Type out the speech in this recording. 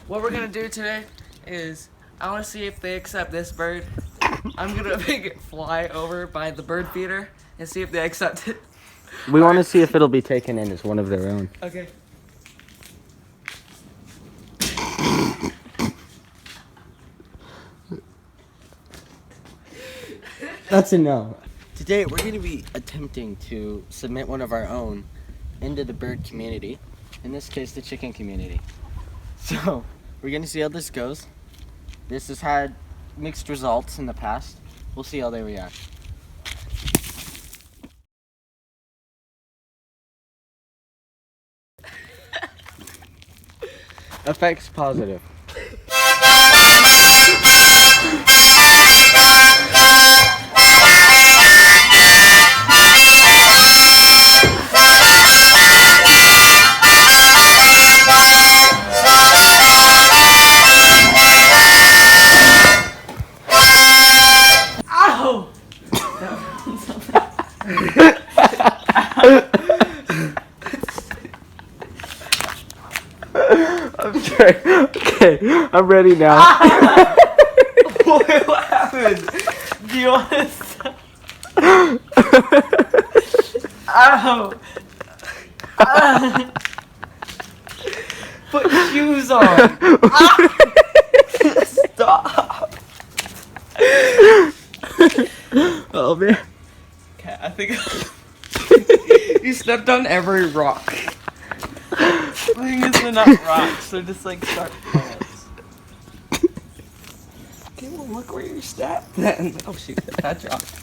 What we're gonna do today is I want to see if they accept this bird. I'm gonna make it fly over by the bird feeder and see if they accept it. We want to see if it'll be taken in as one of their own. Okay. That's a no. Today we're going to be attempting to submit one of our own into the bird community. In this case, the chicken community. So we're going to see how this goes. This has had mixed results in the past. We'll see how they react. Effects positive. Ow! I'm sorry. Okay, I'm ready now. Boy, what happened? Do you want to stop? Ow! Put shoes on. Stop. Oh man. Okay, I think you stepped on every rock. The thing is, they're not rocks, they're just like sharp plants. Okay, well, look where you stepped then. Oh shoot, that dropped.